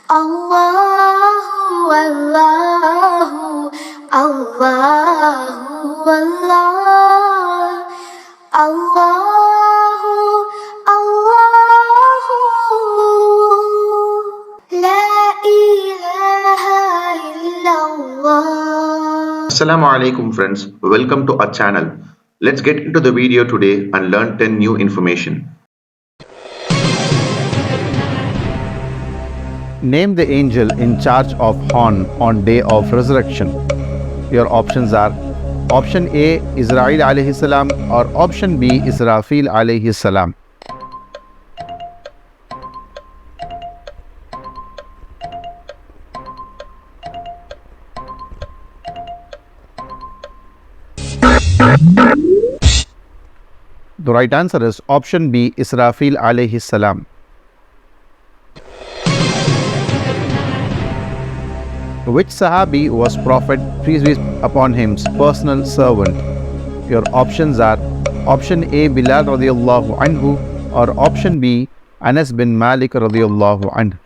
Allahu, Allahu, Allahu, Allah. Allahu, Allahu, La ilaha illallah. Assalamu alaikum friends, welcome to our channel. Let's get into the video today and learn 10 new information. Name the angel in charge of horn on day of resurrection. Your options are option A Israel alayhi salam or option B Israfil alayhi salam. The right answer is option B Israfil alayhi salam. Which Sahabi was Prophet peace be upon him's personal servant? Your options are option A Bilal radiyallahu anhu or option B Anas bin Malik radiyallahu anhu.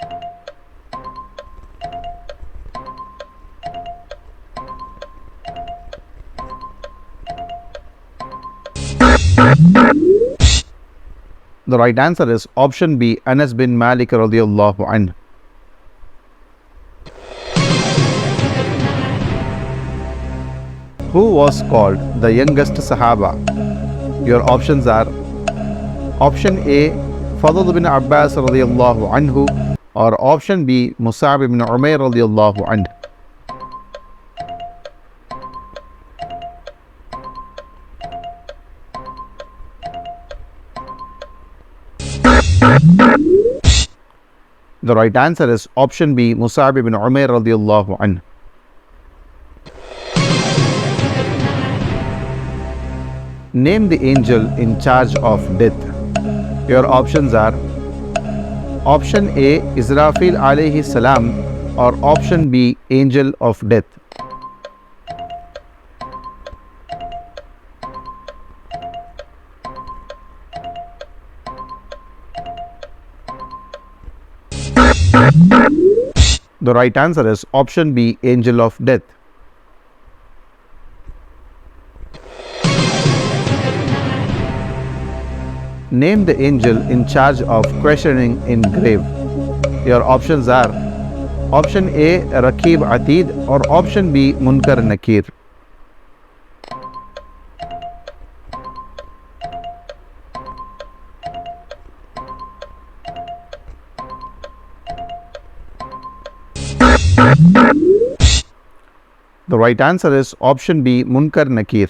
The right answer is option B Anas bin Malik radiyallahu anhu. Who was called the youngest Sahaba? Your options are option A Fadl bin Abbas radiyallahu anhu or option B Mus'ab bin Umair radiyallahu anhu. The right answer is option B Mus'ab bin Umair radiyallahu anhu. Name the angel in charge of death. Your options are option A Israfil alayhi salam or option B angel of death. The right answer is option B angel of death. Name the angel in charge of questioning in grave. Your options are option A Raqib Atid or option B Munkar Nakir. The right answer is option B Munkar Nakir.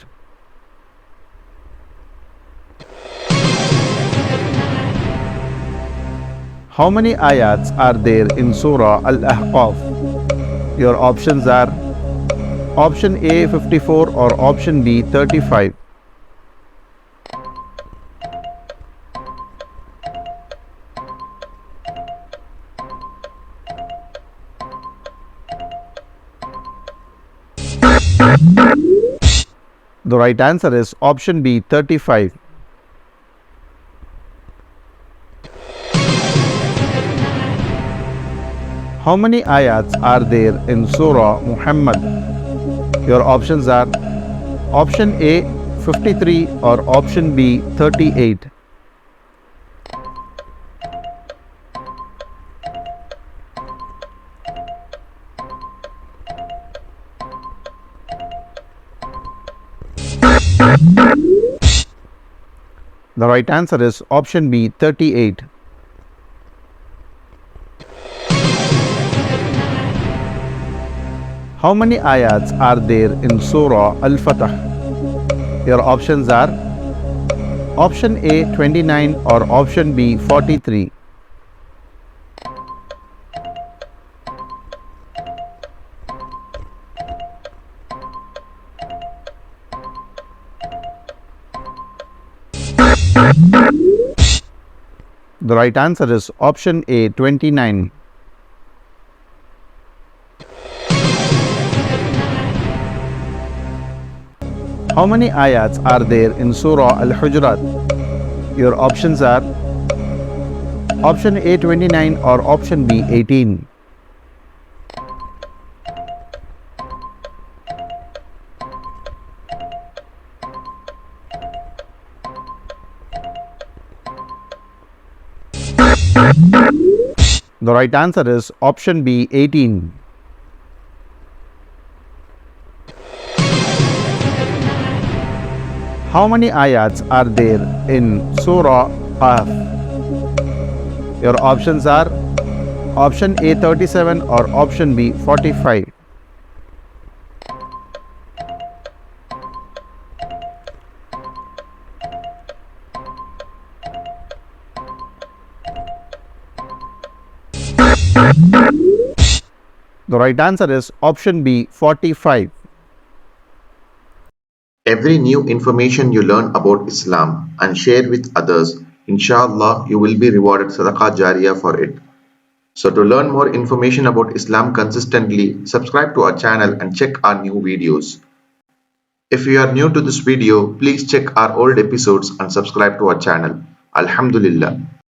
How many ayats are there in Surah Al-Ahqaf? Your options are option A 54 or option B 35. The right answer is option B 35. How many ayats are there in Surah Muhammad? Your options are option A 53 or option B 38. The right answer is option B 38. How many ayats are there in Surah Al-Fatah? Your options are option A 29 or option B 43. The right answer is option A 29. How many ayats are there in Surah Al-Hujurat? Your options are option A 29 or option B 18. The right answer is option B, 18. How many ayats are there in Surah Qaf? Your options are option A, 37 or option B, 45. The right answer is option B, 45. Every new information you learn about Islam and share with others, inshallah, you will be rewarded sadaqah jariyah for it. So to learn more information about Islam consistently, subscribe to our channel and check our new videos. If you are new to this video, please check our old episodes and subscribe to our channel. Alhamdulillah.